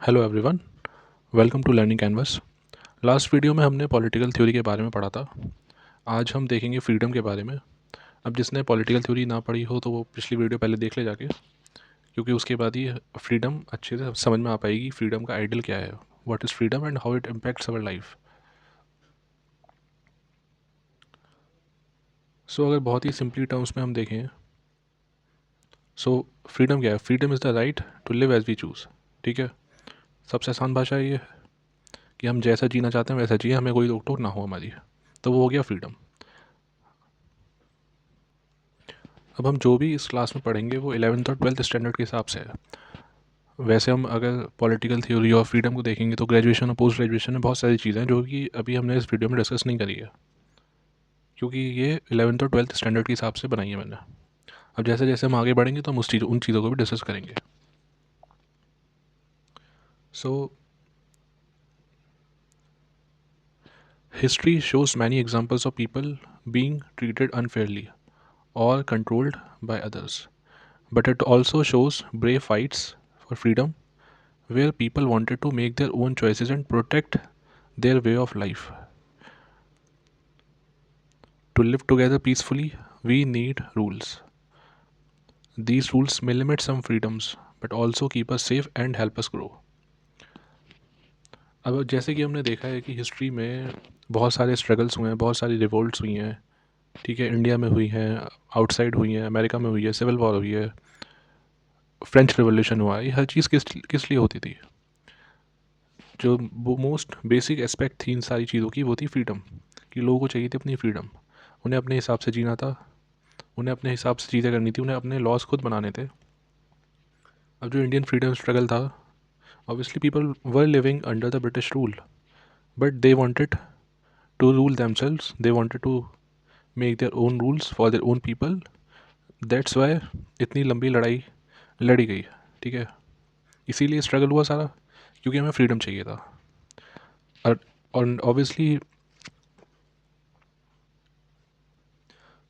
Hello everyone, welcome to learning canvas. Last video में हमने political theory के बारे में पढ़ा था। आज हम देखेंगे फ्रीडम के बारे में। अब जिसने पॉलिटिकल थ्योरी ना पढ़ी हो तो वो पिछली वीडियो पहले देख ले जाके, क्योंकि उसके बाद ही फ्रीडम अच्छे से समझ में आ पाएगी। फ्रीडम का आइडियल क्या है, what is freedom and how it impacts our life. So अगर बहुत ही सिंपली टर्म्स में हम देखें, सो फ्रीडम क्या है? Freedom is the right to live as we choose. ठीक है, सबसे आसान भाषा ये है कि हम जैसा जीना चाहते हैं वैसा जिए, हमें कोई रोक टोक ना हो हमारी। तो वो हो गया फ्रीडम। अब हम जो भी इस क्लास में पढ़ेंगे वो 11th और 12th स्टैंडर्ड के हिसाब से है। वैसे हम अगर पॉलिटिकल थ्योरी और फ्रीडम को देखेंगे तो ग्रेजुएशन और पोस्ट ग्रेजुएशन में बहुत सारी चीज़ें हैं जो कि अभी हमने इस वीडियो में डिस्कस नहीं करी है, क्योंकि ये 11th और 12th स्टैंडर्ड के हिसाब से बनाई है मैंने। अब जैसे जैसे हम आगे बढ़ेंगे तो हम उन चीज़ों को भी डिस्कस करेंगे। So history shows many examples of people being treated unfairly और controlled by others, but it also shows brave fights for freedom where people wanted to make their own choices and protect their way of life. To live together peacefully, we need rules. These rules may limit some freedoms, but also keep us safe and help us grow. अब जैसे कि हमने देखा है कि history में बहुत सारे स्ट्रगल्स हुए हैं, बहुत सारी रिवोल्ट्स हुई हैं। ठीक है, इंडिया में हुई हैं, आउटसाइड हुई हैं, अमेरिका में हुई है, सिविल वॉर हुई है, फ्रेंच रिवोल्यूशन हुआ है। ये हर चीज़ किस लिए होती थी? जो वो मोस्ट बेसिक एस्पेक्ट थी इन सारी चीज़ों की वो थी फ्रीडम, कि लोगों को चाहिए थी अपनी फ्रीडम। उन्हें अपने हिसाब से जीना था, उन्हें अपने हिसाब से चीज़ें करनी थी, उन्हें अपने लॉज खुद बनाने थे। अब जो इंडियन फ्रीडम स्ट्रगल था, obviously people were living under the British rule, but they wanted to rule themselves, they wanted to make their own rules for their own people. That's why इतनी लंबी लड़ाई लड़ी गई। ठीक है, इसीलिए स्ट्रगल हुआ सारा, क्योंकि हमें फ्रीडम चाहिए था। और ऑब्वियसली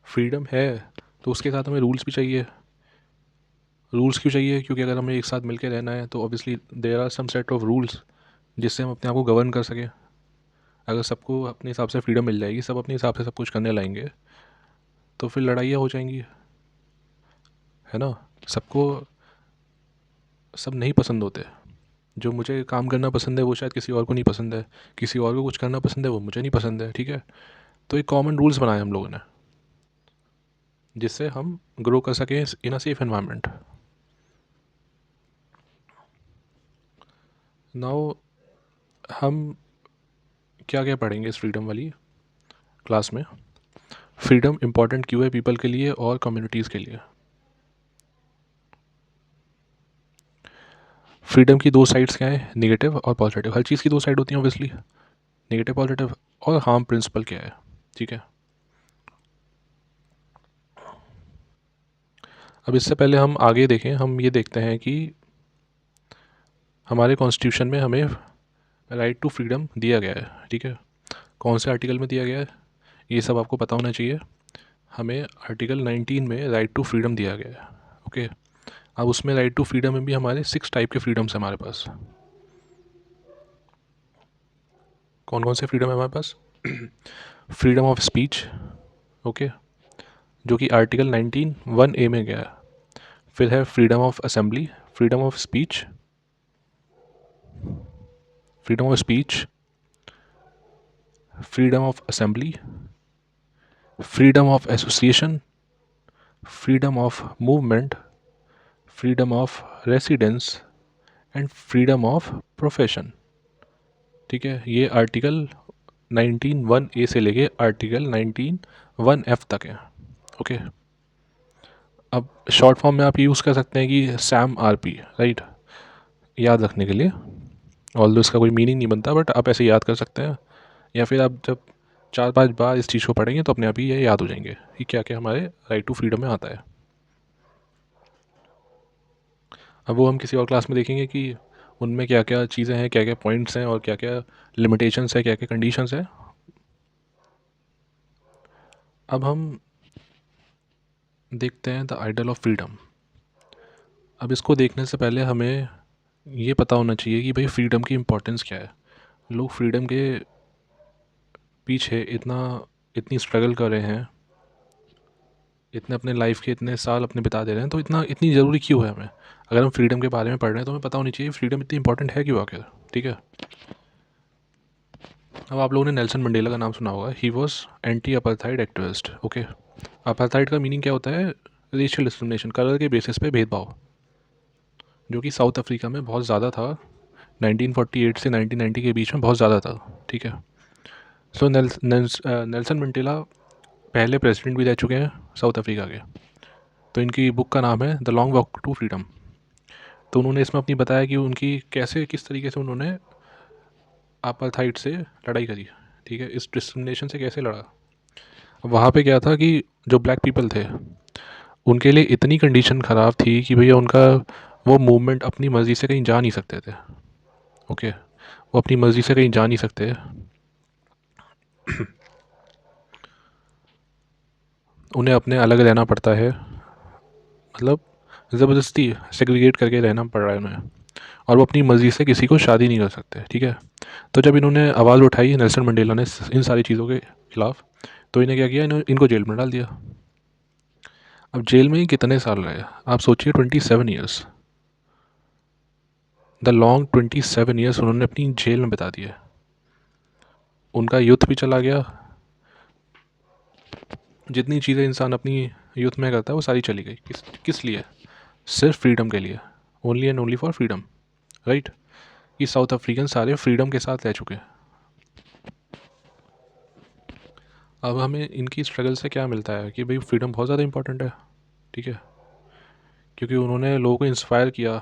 फ्रीडम है तो उसके साथ हमें रूल्स भी चाहिए। रूल्स क्यों चाहिए? क्योंकि अगर हमें एक साथ मिलकर रहना है तो obviously there are some set of rules जिससे हम अपने आप को गवर्न कर सकें। अगर सबको अपने हिसाब से फ्रीडम मिल जाएगी, सब अपने हिसाब से सब कुछ करने लाएंगे, तो फिर लड़ाइयाँ हो जाएंगी, है ना। सबको सब नहीं पसंद होते। जो मुझे काम करना पसंद है वो शायद किसी और को नहीं पसंद है, किसी और को कुछ करना पसंद है वो मुझे नहीं पसंद है। ठीक है, तो एक कॉमन रूल्स बनाए हम लोगों ने जिससे हम ग्रो कर सकें इन अ सेफ एनवायरनमेंट। नाउ हम क्या क्या पढ़ेंगे इस फ्रीडम वाली क्लास में। फ्रीडम इंपॉर्टेंट क्यों है पीपल के लिए और कम्युनिटीज़ के लिए? फ्रीडम की दो साइड्स क्या है, नेगेटिव और पॉजिटिव। हर चीज़ की दो साइड होती हैं ऑब्वियसली, नेगेटिव पॉजिटिव। और हार्म प्रिंसिपल क्या है? ठीक है, अब इससे पहले हम आगे देखें, हम ये देखते हैं कि हमारे कॉन्स्टिट्यूशन में हमें राइट टू फ्रीडम दिया गया है। ठीक है, कौन से आर्टिकल में दिया गया है ये सब आपको पता होना चाहिए। हमें आर्टिकल 19 में राइट टू फ्रीडम दिया गया है। ओके, अब उसमें राइट टू फ्रीडम में भी हमारे 6 टाइप के फ्रीडम्स हैं हमारे पास। कौन कौन से फ्रीडम है हमारे पास? फ्रीडम ऑफ स्पीच, ओके, जो कि आर्टिकल 19(1)(a) में गया है। फिर है freedom of assembly, freedom of speech, freedom of speech, freedom of assembly, freedom of association, freedom of movement, freedom of residence and freedom of profession. ठीक है, ये आर्टिकल 19(1)(a) से लेके आर्टिकल 19(1)(f) तक है। ओके, अब शॉर्ट फॉर्म में आप यूज़ कर सकते हैं कि सैम आर.पी., राइट, याद रखने के लिए। ऑल्दो इसका कोई मीनिंग नहीं बनता, बट आप ऐसे याद कर सकते हैं, या फिर आप जब 4-5 बार इस चीज़ को पढ़ेंगे तो अपने आप ही ये याद हो जाएंगे कि क्या क्या हमारे राइट टू फ्रीडम में आता है। अब वो हम किसी और क्लास में देखेंगे कि उनमें क्या क्या चीज़ें हैं, क्या क्या पॉइंट्स हैं और क्या क्या लिमिटेशंस है, क्या क्या कंडीशंस है। अब हम देखते हैं द आइडल ऑफ फ्रीडम। अब इसको देखने से पहले हमें ये पता होना चाहिए कि भाई फ्रीडम की इम्पोर्टेंस क्या है। लोग फ्रीडम के पीछे इतनी स्ट्रगल कर रहे हैं, इतने अपने लाइफ के इतने साल अपने बिता दे रहे हैं, तो इतनी ज़रूरी क्यों है हमें? अगर हम फ्रीडम के बारे में पढ़ रहे हैं तो हमें पता होनी चाहिए फ्रीडम इतनी इंपॉर्टेंट है क्यों आखिर। ठीक है। अब आप लोगों ने नेल्सन मंडेला का नाम सुना होगा। He was anti apartheid activist. Okay. Apartheid का मीनिंग क्या होता है? रेशियल डिस्क्रिमिनेशन, कलर के बेसिस पे भेदभाव, जो कि साउथ अफ्रीका में बहुत ज़्यादा था। 1948 से 1990 के बीच में बहुत ज़्यादा था। ठीक है। सो नेल्सन मंडेला पहले प्रेसिडेंट भी रह चुके हैं साउथ अफ्रीका के। तो इनकी बुक का नाम है the long walk to freedom. तो उन्होंने इसमें अपनी बताया कि उनकी कैसे किस तरीके से उन्होंने अपार्थाइड से लड़ाई करी। ठीक है। इस डिस्क्रिमिनेशन से कैसे लड़ा। वहाँ पे क्या था कि जो ब्लैक पीपल थे उनके लिए इतनी कंडीशन ख़राब थी कि भैया उनका वो मूवमेंट अपनी मर्ज़ी से कहीं जा नहीं सकते थे। ओके। वो अपनी मर्ज़ी से कहीं जा नहीं सकते। उन्हें अपने अलग रहना पड़ता है, मतलब ज़बरदस्ती सेग्रीगेट करके रहना पड़ रहा है उन्हें। और वो अपनी मर्ज़ी से किसी को शादी नहीं कर सकते। ठीक है। तो जब इन्होंने आवाज़ उठाई नेल्सन मंडेला ने इन सारी चीज़ों के खिलाफ, तो इन्हें क्या किया, इनको जेल में डाल दिया। अब जेल में ही कितने साल रहे आप सोचिए, 27 ईयर्स। द लॉन्ग 27 ईयर्स उन्होंने अपनी जेल में बिता दिए। उनका यूथ भी चला गया, जितनी चीज़ें इंसान अपनी यूथ में करता है वो सारी चली गई। किस लिए? सिर्फ फ्रीडम के लिए। Only and only for freedom. Right. ये साउथ अफ्रीकन सारे फ्रीडम के साथ रह चुके हैं। अब हमें इनकी स्ट्रगल से क्या मिलता है कि भाई फ्रीडम बहुत ज़्यादा इंपॉर्टेंट है। ठीक है। क्योंकि उन्होंने लोगों को इंस्पायर किया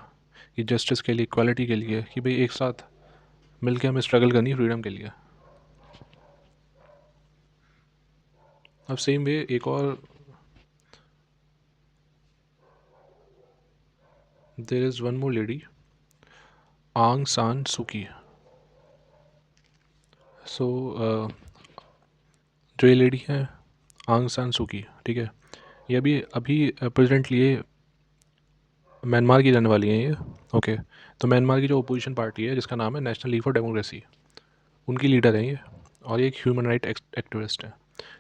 कि जस्टिस के लिए, इक्वालिटी के लिए, कि भाई एक साथ मिल के हमें स्ट्रगल करनी है फ्रीडम के लिए। अब सेम वे एक और, there is one more lady, आंग सान सुकी। सो जो ये लेडी है आंग सान सुकी, ठीक है, ये अभी अभी प्रेजेंटली ये म्यांमार की रहने वाली हैं ये। ओके। तो म्यांमार की जो अपोजिशन पार्टी है जिसका नाम है नेशनल लीग फॉर डेमोक्रेसी, उनकी लीडर हैं ये, और ये एक ह्यूमन राइट एक्टिविस्ट है।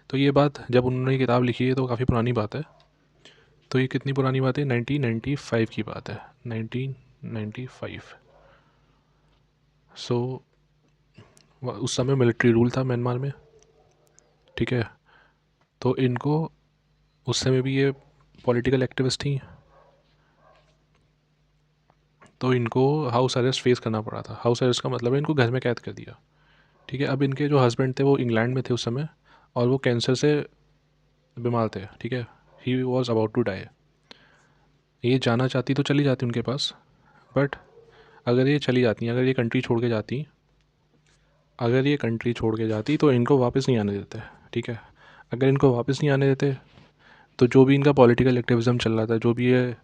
तो ये बात जब उन्होंने ये किताब लिखी है तो काफ़ी पुरानी बात है। तो ये कितनी पुरानी बात है? 1995 की बात है। 1995। सो उस समय मिलिट्री रूल था म्यांमार में। ठीक है। तो इनको उस समय भी ये पॉलिटिकल एक्टिविस्ट थी, तो इनको हाउस अरेस्ट फेस करना पड़ा था। हाउस अरेस्ट का मतलब है इनको घर में कैद कर दिया। ठीक है। अब इनके जो हस्बैंड थे वो इंग्लैंड में थे उस समय, और वो कैंसर से बीमार थे। ठीक है। He was about to die. ये जाना चाहती तो चली जाती उनके पास, बट अगर ये चली जाती, अगर ये कंट्री छोड़ के जाती, अगर ये कंट्री छोड़ के जाती तो इनको वापस नहीं आने देते। ठीक है। अगर इनको वापस नहीं आने देते तो जो भी इनका पॉलिटिकल एक्टिविज़म चल रहा था, जो भी ये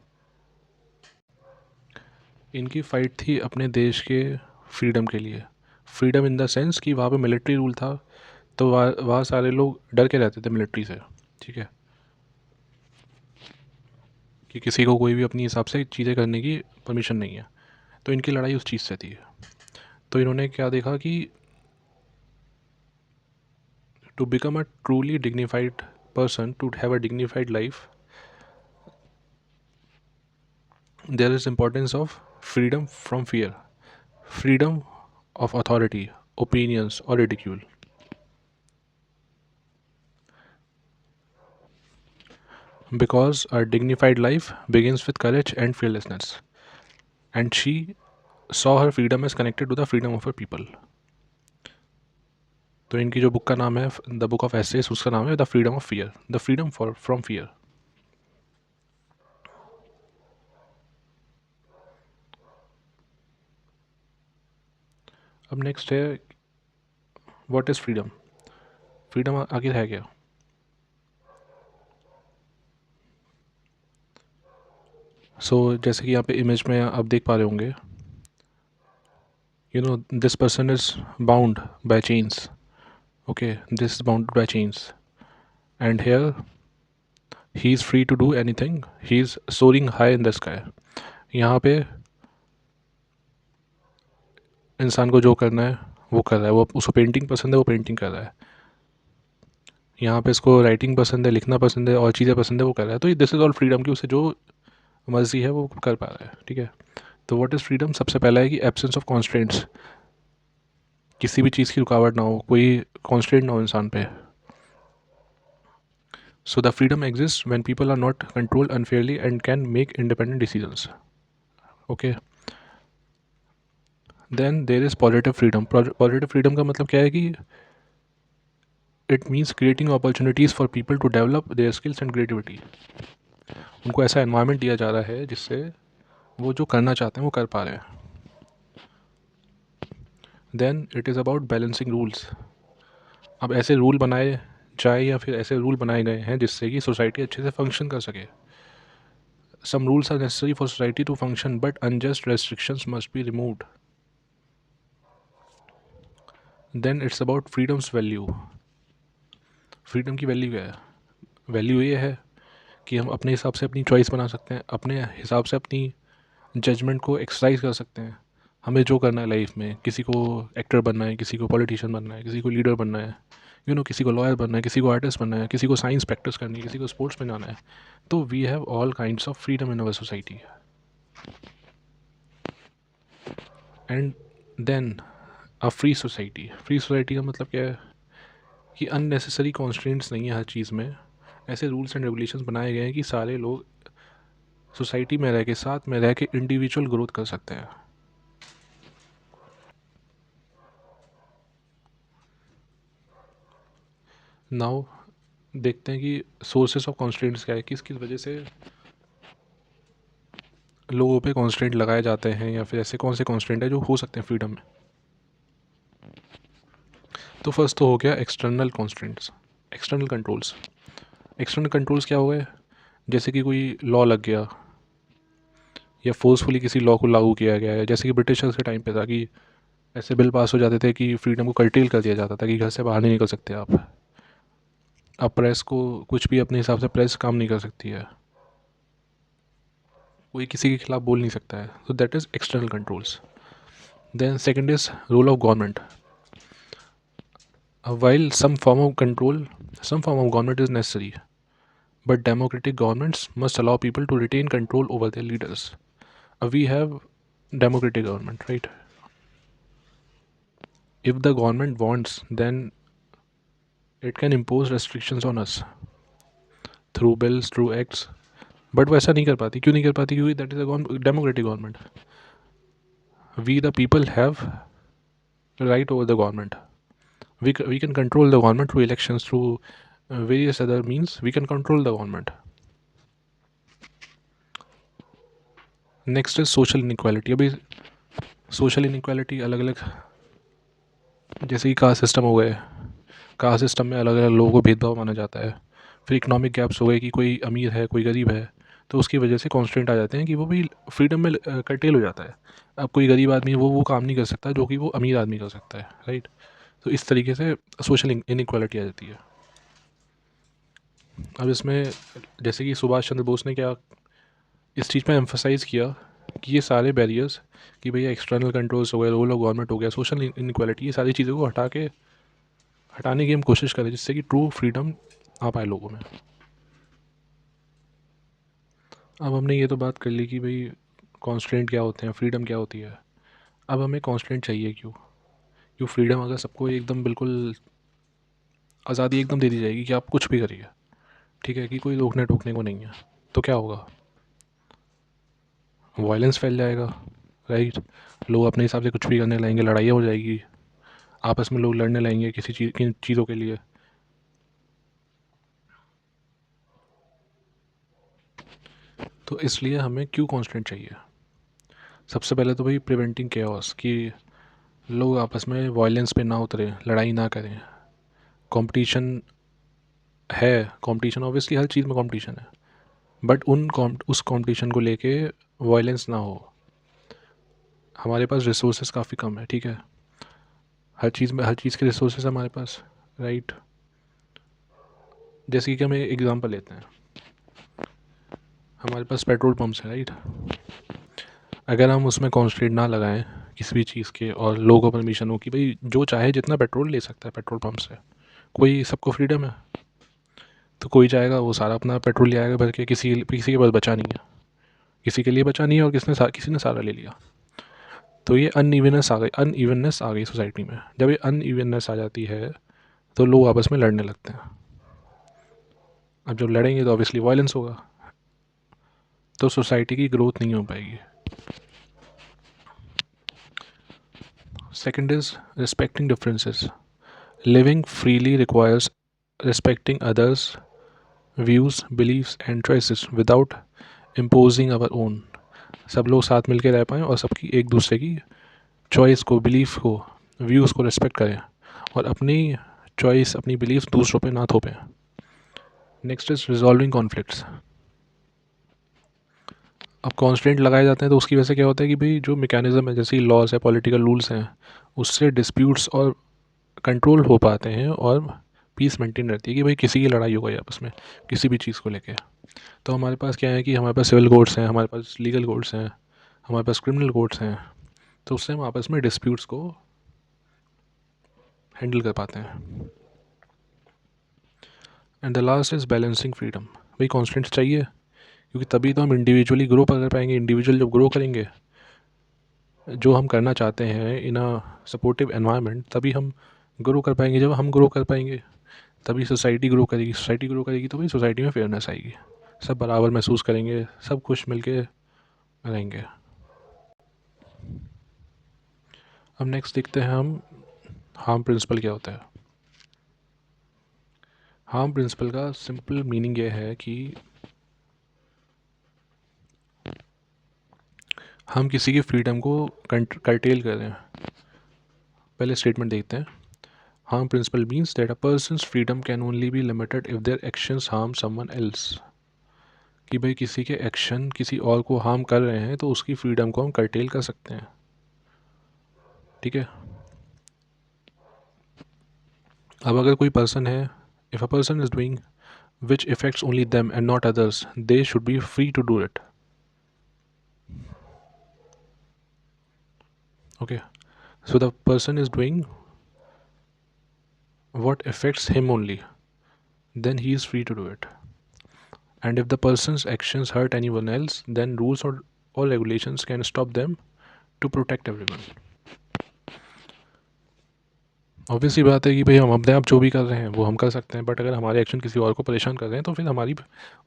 इनकी फ़ाइट थी अपने देश के फ्रीडम के लिए, फ्रीडम इन द सेंस कि वहाँ पे मिलिट्री रूल था, तो वहाँ सारे लोग डर के रहते थे मिलिट्री से। ठीक है। कि किसी को कोई भी अपनी हिसाब से चीज़ें करने की परमिशन नहीं है। तो इनकी लड़ाई उस चीज़ से थी। तो इन्होंने क्या देखा कि to become a truly dignified person, to have a dignified life, there is importance of freedom from fear, freedom of authority, opinions or ridicule. Because a dignified life begins with courage and fearlessness, and she saw her freedom as connected to the freedom of her people. तो इनकी जो book का नाम है the book of assess, उसका नाम है the freedom of fear, the freedom for from fear. अब नेक्स्ट है व्हाट इज़ फ्रीडम। फ्रीडम आखिर है क्या? जैसे कि यहाँ पे इमेज में आप देख पा रहे होंगे, this person is bound by chains. Okay, this is bounded by chains, and here he is free to do anything. He is soaring high in the sky. यहाँ पे इंसान को जो करना है वो कर रहा है, वो उसको पेंटिंग पसंद है वो पेंटिंग कर रहा है, यहाँ पे इसको राइटिंग पसंद है, लिखना पसंद है और चीज़ें पसंद है वो कर रहा है। तो दिस इज़ ऑल फ्रीडम, कि उसे जो मर्जी है वो कर पा रहा है, ठीक है। तो व्हाट इज़ फ्रीडम? सबसे पहला है कि एब्सेंस ऑफ कॉन्स्ट्रेंट्स, किसी भी चीज़ की रुकावट ना हो, कोई कॉन्स्ट्रेंट ना हो इंसान पे। So the freedom exist when people are not controlled unfairly and can make independent decisions. Okay, then there is positive freedom. Positive freedom का मतलब क्या है कि it means creating opportunities for people to develop their skills and creativity. उनको ऐसा environment दिया जा रहा है जिससे वो जो करना चाहते हैं वो कर पा रहे हैं। Then it is about balancing rules. अब ऐसे रूल बनाए जाए या फिर ऐसे रूल बनाए गए हैं जिससे कि सोसाइटी अच्छे से फंक्शन कर सके। Some rules are necessary for society to function but unjust restrictions must be removed. Then it's about freedom's value. Freedom की वैल्यू क्या है? वैल्यू ये है कि हम अपने हिसाब से अपनी चॉइस बना सकते हैं, अपने हिसाब से अपनी जजमेंट को एक्सरसाइज कर सकते हैं। हमें जो करना है लाइफ में, किसी को एक्टर बनना है, किसी को पॉलिटिशियन बनना है, किसी को लीडर बनना है, किसी को लॉयर बनना है, किसी को आर्टिस्ट बनना है, किसी को साइंस प्रैक्टिस करनी है, किसी को स्पोर्ट्स में जाना है। तो we have all kinds of freedom in our society. And then a free society का मतलब क्या है कि अननेसेसरी कॉन्स्ट्रेंट्स नहीं है हर चीज़ में। ऐसे रूल्स एंड रेगुलेशंस बनाए गए हैं कि सारे लोग सोसाइटी में रह के, साथ में रह के इंडिविजुअल ग्रोथ कर सकते हैं। नाउ देखते हैं कि सोर्सेस ऑफ कॉन्स्ट्रेंट्स क्या है, किस किस वजह से लोगों पे कॉन्स्ट्रेंट लगाए जाते हैं, या फिर ऐसे कौन से कॉन्स्ट्रेंट है जो हो सकते हैं फ्रीडम में। तो फर्स्ट तो हो गया external constraints, external controls. External controls क्या हो गए? जैसे कि कोई लॉ लग गया या फोर्सफुली किसी लॉ को लागू किया गया है, जैसे कि ब्रिटिशर्स के टाइम पे था कि ऐसे बिल पास हो जाते थे कि फ्रीडम को कर्टेल कर दिया जाता था कि घर से बाहर नहीं निकल सकते आप। अब प्रेस को कुछ भी अपने हिसाब से प्रेस काम नहीं कर सकती है, कोई किसी के खिलाफ बोल नहीं सकता है। तो that is external controls. Then second is role of government. While some form of government is necessary, but democratic governments must allow people to retain control over their leaders. We have democratic government, right? If the government wants, then it can impose restrictions on us through bills, through acts. But वो ऐसा नहीं कर पाती। क्यों नहीं कर पाती? क्योंकि that is a democratic government. We the people have right over the government. We can control the government through elections, through various other means. We can control the government. Next is social inequality. अभी social inequality अलग अलग, जैसे कि caste system हो गए, caste system में अलग अलग लोगों को भेदभाव माना जाता है। फिर इकोनॉमिक गैप्स हो गए कि कोई अमीर है कोई गरीब है, तो उसकी वजह से कॉन्स्टेंट आ जाते हैं कि वो भी फ्रीडम में कर्टेल हो जाता है। अब कोई गरीब आदमी है वो काम नहीं कर सकता जो कि वो अमीर आदमी कर सकता है, राइट। तो इस तरीके से सोशल इनक्वालिटी आ जाती है। अब इसमें जैसे कि सुभाष चंद्र बोस ने क्या इस चीज़ पे एम्फोसाइज़ किया कि ये सारे बैरियर्स, कि भैया एक्सटर्नल कंट्रोल्स हो गए, रोल ऑफ गवर्नमेंट हो गया, सोशल इनक्वालिटी, ये सारी चीज़ों को हटाने की हम कोशिश करें जिससे कि ट्रू फ्रीडम आ पाए लोगों में। अब हमने ये तो बात कर ली कि भाई कॉन्स्टेंट क्या होते हैं, फ्रीडम क्या होती है। अब हमें कॉन्स्टेंट चाहिए क्यों? क्यों फ्रीडम अगर सबको एकदम बिल्कुल आज़ादी एकदम दे दी जाएगी कि आप कुछ भी करिए, ठीक है, कि कोई रोकने टोकने को नहीं है, तो क्या होगा? वायलेंस फैल जाएगा, राइट। लोग अपने हिसाब से कुछ भी करने लगेंगे, लड़ाइयाँ हो जाएगी, आपस में लोग लड़ने लगेंगे किसी चीज़ किन चीज़ों के लिए। तो इसलिए हमें क्यों कॉन्स्टेंट चाहिए? सबसे पहले तो भाई प्रिवेंटिंग केओस, कि लोग आपस में वायलेंस पे ना उतरे, लड़ाई ना करें। कंपटीशन है, कंपटीशन ऑब्वियसली हर चीज़ में कंपटीशन है, बट उस कंपटीशन को लेके वायलेंस ना हो। हमारे पास रिसोर्सेज काफ़ी कम है, ठीक है, हर चीज़ के रिसोर्सेज हमारे पास, राइट। जैसे कि हम एक एग्ज़ाम्पल लेते हैं, हमारे पास पेट्रोल पंप्स हैं, राइट। अगर हम उसमें कॉन्स्टेंट ना लगाएं किसी भी चीज़ के, और लोगों को परमिशन हो कि भाई जो चाहे जितना पेट्रोल ले सकता है पेट्रोल पंप से, कोई सबको फ्रीडम है। तो कोई चाहेगा वो सारा अपना पेट्रोल ले आएगा भर के, किसी किसी के पास बचा नहीं है, किसी के लिए बचा नहीं है, और किसी ने सारा ले लिया। तो ये अनइवननेस आ गई सोसाइटी में। जब ये अनइवननेस आ जाती है तो लोग आपस में लड़ने लगते हैं। अब जब लड़ेंगे तो ऑब्वियसली वायलेंस होगा, तो सोसाइटी की ग्रोथ नहीं हो पाएगी। Second is respecting differences. Living freely requires respecting others' views, beliefs and choices without imposing our own। सब लोग साथ मिलकर रह पाएँ और सबकी एक दूसरे की चॉइस को, बिलीफ को, व्यूज़ को रिस्पेक्ट करें, और अपनी चॉइस, अपनी बिलीफ दूसरों पे ना थोपें। Next is resolving conflicts. अब कॉन्स्टेंट लगाए जाते हैं तो उसकी वजह से क्या होता है कि भाई जो मैकेनिज़्म है, जैसे लॉज है, पॉलिटिकल रूल्स हैं, उससे डिस्प्यूट्स और कंट्रोल हो पाते हैं, और पीस मेंटेन रहती है कि भाई किसी की लड़ाई हो गई आपस में किसी भी चीज़ को लेके। तो हमारे पास क्या है कि हमारे पास सिविल कोर्ट्स हैं, हमारे पास लीगल कोर्ट्स हैं, हमारे पास क्रिमिनल कोर्ट्स हैं। तो उससे हम आपस में डिस्प्यूट्स को हैंडल कर पाते हैं। And the last is balancing freedom. भाई कॉन्स्टेंट्स चाहिए, क्योंकि तभी तो हम इंडिविजुअली ग्रो कर पाएंगे। इंडिविजुअल जब ग्रो करेंगे, जो हम करना चाहते हैं इन अ सपोर्टिव एनवायरनमेंट, तभी हम ग्रो कर पाएंगे। जब हम ग्रो कर पाएंगे तभी सोसाइटी ग्रो करेगी। सोसाइटी ग्रो करेगी तो भाई सोसाइटी में फेयरनेस आएगी, सब बराबर महसूस करेंगे, सब खुश मिल के रहेंगे। अब नेक्स्ट देखते हैं हम हार्म प्रिंसिपल क्या होता है। हार्म प्रिंसिपल का सिंपल मीनिंग ये है कि हम किसी की फ्रीडम को कर्टेल कर रहे हैं। पहले स्टेटमेंट देखते हैं। Harm principle means that a person's freedom can only be limited if their actions harm someone else. कि भाई किसी के एक्शन किसी और को हार्म कर रहे हैं तो उसकी फ्रीडम को हम कर्टेल कर सकते हैं। ठीक है। अब अगर कोई पर्सन है, if a person is doing which affects only them and not others, they should be free to do it। Okay, so the person is doing what affects him only, then he is free to do it। And if the person's actions hurt anyone else, then rules or regulations can stop them to protect everyone। Obviously बात है कि भाई हम अपने आप जो भी कर रहे हैं वो हम कर सकते हैं, बट अगर हमारे एक्शन किसी और को परेशान कर रहे हैं तो फिर हमारी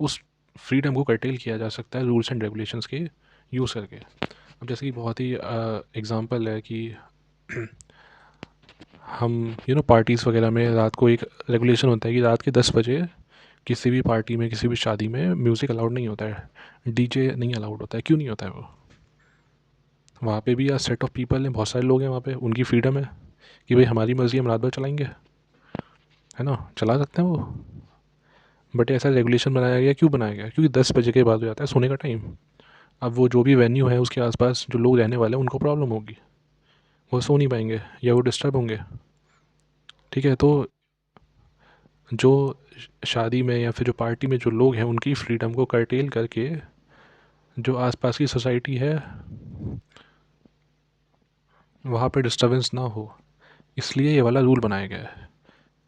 उस फ्रीडम को कर्टेल किया जा सकता है रूल्स एंड रेगुलेशंस के यूज़ करके। अब जैसे कि बहुत ही एग्जांपल है कि हम पार्टीज़ वगैरह में रात को एक रेगुलेशन होता है कि रात के 10 बजे किसी भी पार्टी में, किसी भी शादी में म्यूज़िक अलाउड नहीं होता है, डीजे नहीं अलाउड होता है। क्यों नहीं होता है वो? वहाँ पे भी सेट ऑफ पीपल हैं, बहुत सारे लोग हैं वहाँ पे, उनकी फ्रीडम है कि भाई हमारी मर्ज़ी, हम रात भर चलाएंगे, है ना, चला सकते हैं वो। बट ऐसा रेगुलेशन बनाया गया, क्यों बनाया गया? क्योंकि 10 बजे के बाद हो जाता है सोने का टाइम। अब वो जो भी वेन्यू है उसके आसपास जो लोग रहने वाले हैं उनको प्रॉब्लम होगी, वो सो नहीं पाएंगे या वो डिस्टर्ब होंगे। ठीक है। तो जो शादी में या फिर जो पार्टी में जो लोग हैं उनकी फ्रीडम को कर्टेल करके जो आसपास की सोसाइटी है वहाँ पे डिस्टर्बेंस ना हो, इसलिए ये वाला रूल बनाया गया है।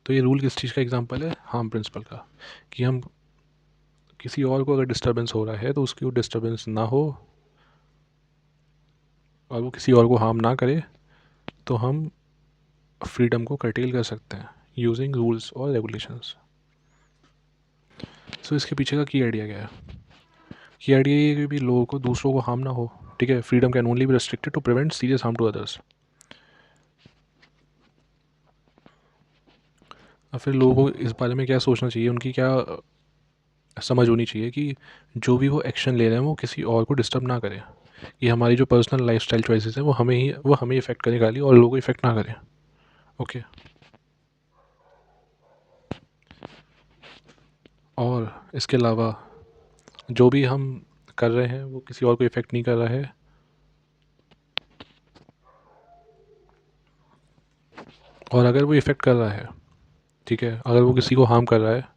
तो ये रूल किस चीज़ का एग्जांपल है? हार्म प्रिंसिपल का, कि हम किसी और को अगर डिस्टर्बेंस हो रहा है तो उसकी वो डिस्टर्बेंस ना हो और वो किसी और को हार्म ना करे, तो हम फ्रीडम को कर्टेल कर सकते हैं यूजिंग रूल्स और रेगुलेशंस। सो इसके पीछे का की आइडिया क्या है? की आइडिया ये है कि भी लोगों को, दूसरों को हार्म ना हो। ठीक है। Freedom can only be restricted to prevent serious harm to others. और फिर लोगों को इस बारे में क्या सोचना चाहिए, उनकी क्या समझ होनी चाहिए कि जो भी वो एक्शन ले रहे हैं वो किसी और को डिस्टर्ब ना करें, कि हमारी जो पर्सनल लाइफस्टाइल चॉइसेस हैं वो हमें इफ़ेक्ट करें खाली, और लोगों को इफ़ेक्ट ना करें। ओके। और इसके अलावा जो भी हम कर रहे हैं वो किसी और को इफ़ेक्ट नहीं कर रहा है, और अगर वो इफ़ेक्ट कर रहा है, ठीक है, अगर वो किसी को हार्म कर रहा है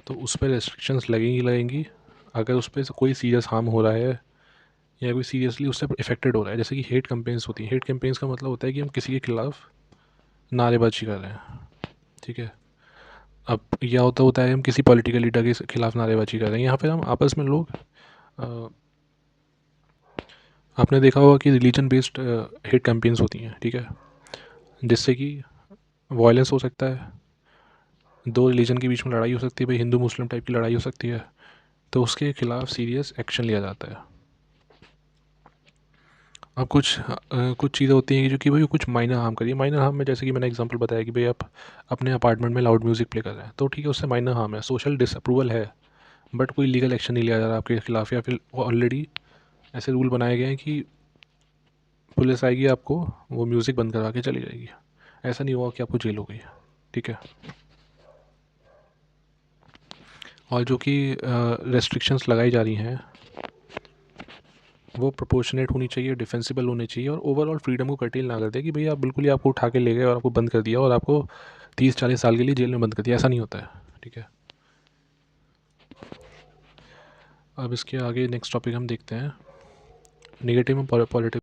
तो उस पर रेस्ट्रिक्शंस लगेंगी लगेंगी। अगर उस पर कोई सीरियस हार्म हो रहा है या कोई सीरियसली उससे इफेक्टेड हो रहा है। जैसे कि हेट कैंपेन्स होती हैं, हेट कैंपेन्स का मतलब होता है कि हम किसी के खिलाफ नारेबाजी कर रहे हैं, ठीक है। अब यह होता है हम किसी पॉलिटिकल लीडर के खिलाफ नारेबाजी कर रहे हैं, यहाँ पर हम आपस में लोग आपने देखा होगा कि रिलीजन बेस्ड हेट कैंपेन्स होती हैं, ठीक है, जिससे कि वायलेंस हो सकता है, दो रिलीजन के बीच में लड़ाई हो सकती है, भाई हिंदू मुस्लिम टाइप की लड़ाई हो सकती है, तो उसके खिलाफ सीरियस एक्शन लिया जाता है। अब कुछ चीज़ें होती हैं कि जो कि भाई कुछ माइनर हार्म करिए, माइनर हार्म में जैसे कि मैंने एग्जांपल बताया कि भाई आप अपने अपार्टमेंट में लाउड म्यूज़िक प्ले कर रहे हैं, तो ठीक है, उससे माइनर हार्म है, सोशल डिसअप्रूवल है, बट कोई लीगल एक्शन नहीं लिया जा रहा आपके खिलाफ, या फिर ऑलरेडी ऐसे रूल बनाए गए हैं कि पुलिस आएगी, आपको वो म्यूज़िक बंद करवा के चली जाएगी, ऐसा नहीं हुआ कि आपको जेल हो गई, ठीक है। और जो कि रेस्ट्रिक्शंस लगाई जा रही हैं वो प्रोपोर्शनेट होनी चाहिए, डिफेंसिबल होनी चाहिए, और ओवरऑल फ्रीडम को कर्टेल ना कर दे कि भैया आप बिल्कुल ही आपको उठा के ले गए और आपको बंद कर दिया और आपको 30-40 साल के लिए जेल में बंद कर दिया, ऐसा नहीं होता है, ठीक है। अब इसके आगे नेक्स्ट टॉपिक हम देखते हैं, नेगेटिव में पॉलिटिक्स